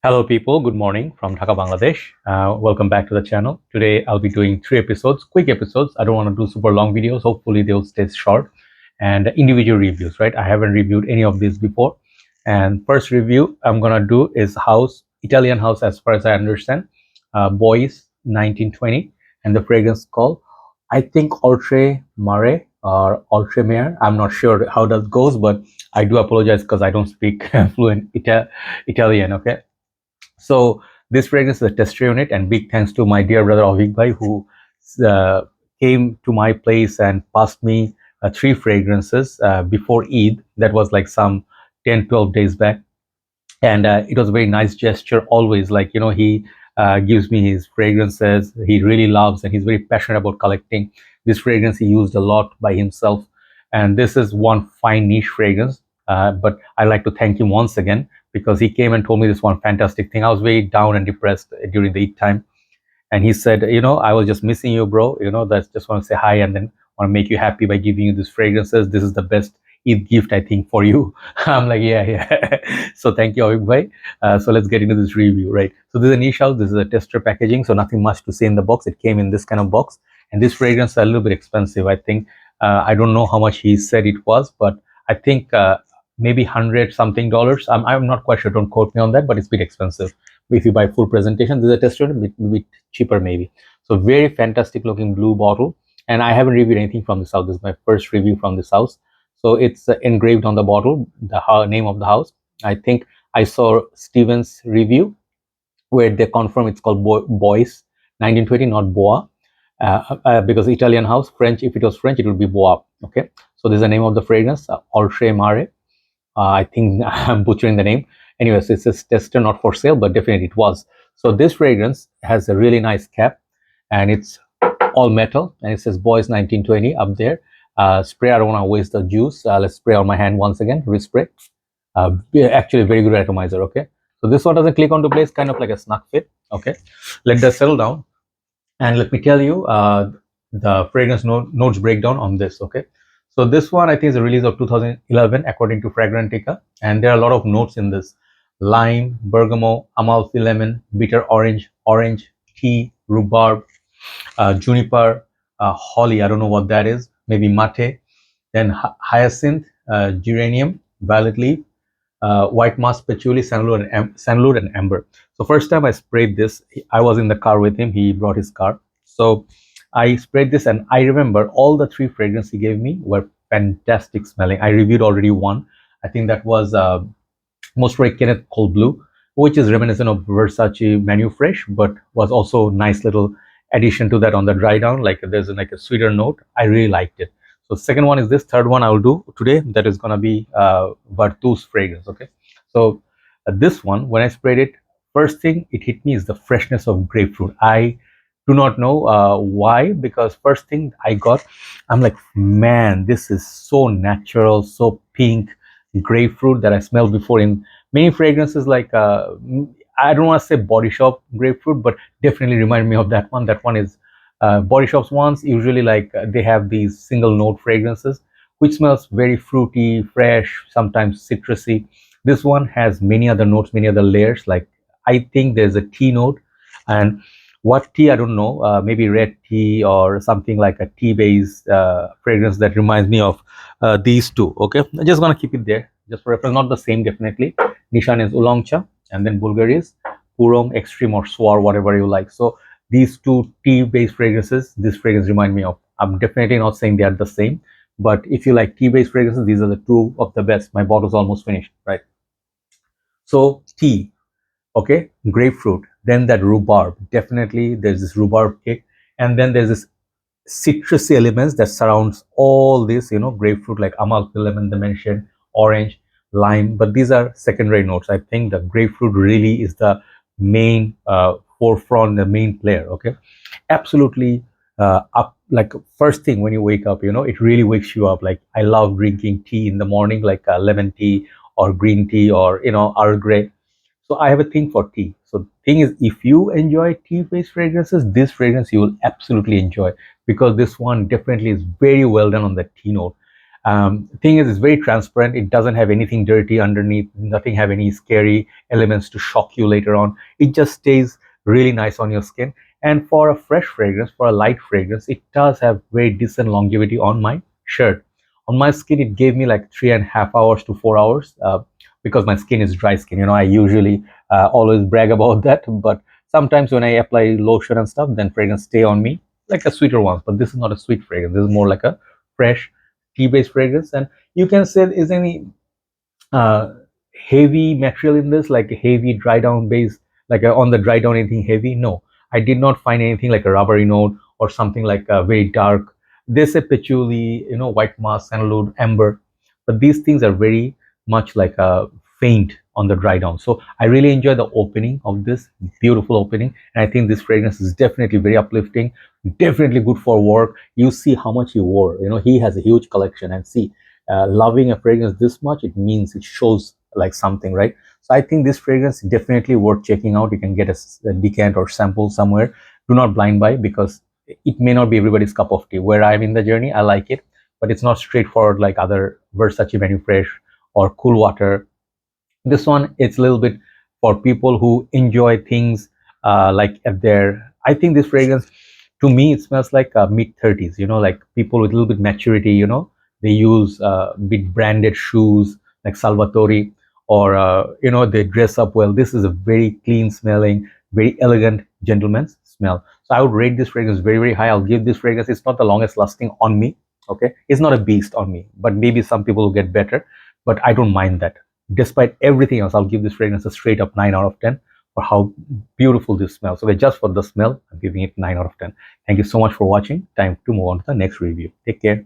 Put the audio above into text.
Hello, people. Good morning from Dhaka, Bangladesh. Welcome back to the channel. Today, I'll be doing 3 episodes, quick episodes. I don't want to do super long videos. Hopefully, they'll stay short and individual reviews, right? I haven't reviewed any of these before. And first review I'm going to do is house, Italian house, as far as I understand, Bois 1920. And the fragrance called, I think, Oltremare or Oltremare. I'm not sure how that goes, but I do apologize because I don't speak fluent Italian, okay? So this fragrance is a tester unit, and big thanks to my dear brother Auveek bhai, who uh, came to my place and passed me three fragrances before Eid. That was like some 10, 12 days back. And it was a very nice gesture always. Like, he gives me his fragrances he really loves, and he's very passionate about collecting. This fragrance he used a lot by himself. And this is one fine niche fragrance. But I'd like to thank him once again because he came and told me this one fantastic thing. I was very down and depressed during the Eid time, and he said, I was just missing you, bro. That's just want to say hi and then want to make you happy by giving you these fragrances. This is the best Eid gift, I think, for you. I'm like, yeah. So thank you, Avik bhai. So let's get into this review, right? So this is a niche house. This is a tester packaging, so nothing much to say in the box. It came in this kind of box, and this fragrance is a little bit expensive. I think I don't know how much he said it was, but I think maybe 100 something dollars. I'm not quite sure. Don't quote me on that, but it's a bit expensive. If you buy full presentation, this is a tester, a bit cheaper maybe. So very fantastic looking blue bottle, and I haven't reviewed anything from this house. This is my first review from this house. So it's engraved on the bottle, the name of the house. I think I saw Steven's review where they confirm it's called Bois 1920, not Bois, because Italian house, French. If it was French, it would be Bois. Okay, so this is the name of the fragrance, Oltremare. I think I'm butchering the name. Anyways, it's a tester, not for sale, but definitely it was. So this fragrance has a really nice cap, and it's all metal, and it says Bois 1920 up there. Spray, I don't want to waste the juice. Let's spray on my hand once again, respray. Actually, very good atomizer, okay? So this one doesn't click onto place, kind of like a snug fit, okay? Let that settle down, and let me tell you the fragrance notes breakdown on this, okay? So this one, I think, is a release of 2011 according to Fragrantica, and there are a lot of notes in this: lime, bergamot, Amalfi lemon, bitter orange, tea, rhubarb, juniper, holly, I don't know what that is, maybe mate, then hyacinth, geranium, violet leaf, white musk, patchouli, sandalwood, and amber. So first time I sprayed this, I was in the car with him. He brought his car. So I sprayed this, and I remember all the three fragrances he gave me were fantastic smelling. I reviewed already one. I think that was Most Ray Kenneth Cold Blue, which is reminiscent of Versace Manu Fresh, but was also nice little addition to that on the dry down. Like there's like a sweeter note. I really liked it. So second one is this. Third one I will do today. That is gonna be Vartus fragrance. Okay. So this one, when I sprayed it, first thing it hit me is the freshness of grapefruit. I do not know why, because first thing I got, I'm like, man, this is so natural, so pink grapefruit that I smelled before in many fragrances. Like I don't want to say Body Shop grapefruit, but definitely remind me of that one. That one is Body Shop's ones. Usually, like they have these single note fragrances, which smells very fruity, fresh, sometimes citrusy. This one has many other notes, many other layers. Like I think there's a tea note, and what tea I don't know. Maybe red tea or something like a tea-based fragrance that reminds me of these two. Okay, I'm just gonna keep it there just for reference. Not the same, definitely. Nishan is Oolongcha, and then Bulgari is Purong Extreme or Swar, whatever you like. So these two tea-based fragrances, this fragrance remind me of. I'm definitely not saying they are the same, but if you like tea-based fragrances, these are the two of the best. My bottle's almost finished, right? So tea, okay, grapefruit, then that rhubarb. Definitely, there's this rhubarb kick, and then there's this citrusy elements that surrounds all this, grapefruit, like Amalfi lemon, they mentioned, orange, lime, but these are secondary notes. I think the grapefruit really is the main forefront, the main player. Okay, absolutely. Up, like first thing when you wake up, it really wakes you up. Like I love drinking tea in the morning, like lemon tea or green tea or Earl Grey. So I have a thing for tea. So the thing is, if you enjoy tea-based fragrances, this fragrance you will absolutely enjoy, because this one definitely is very well done on the tea note. Thing is, it's very transparent. It doesn't have anything dirty underneath, nothing have any scary elements to shock you later on. It just stays really nice on your skin. And for a fresh fragrance, for a light fragrance, it does have very decent longevity on my shirt. On my skin, it gave me like 3.5 hours to 4 hours, because my skin is dry skin. I usually always brag about that, but sometimes when I apply lotion and stuff, then fragrance stay on me like a sweeter ones. But this is not a sweet fragrance. This is more like a fresh tea-based fragrance. And you can say, is any uh, heavy material in this, like a heavy dry down base, like on the dry down anything heavy? No, I did not find anything like a rubbery note or something like a very dark. They say patchouli, white musk, sandalwood, amber, but these things are very much like a faint on the dry down. So I really enjoy the opening of this, beautiful opening, and I think this fragrance is definitely very uplifting, definitely good for work. You see how much he wore. He has a huge collection, and see, loving a fragrance this much, it means it shows like something, right? So I think this fragrance is definitely worth checking out. You can get a decant or sample somewhere. Do not blind buy, because it may not be everybody's cup of tea. Where I'm in the journey, I like it, but it's not straightforward like other Versace Menu Fresh or Cool Water. This one, it's a little bit for people who enjoy things like at their, I think this fragrance, to me, it smells like mid-30s, like people with a little bit maturity. They use big branded shoes like Salvatore, or they dress up well. This is a very clean smelling, very elegant gentleman's smell. So I would rate this fragrance very, very high. I'll give this fragrance, it's not the longest lasting on me, okay? It's not a beast on me, but maybe some people will get better, but I don't mind that. Despite everything else, I'll give this fragrance a straight up 9 out of 10 for how beautiful this smells. Okay, just for the smell, I'm giving it 9 out of 10. Thank you so much for watching. Time to move on to the next review. Take care.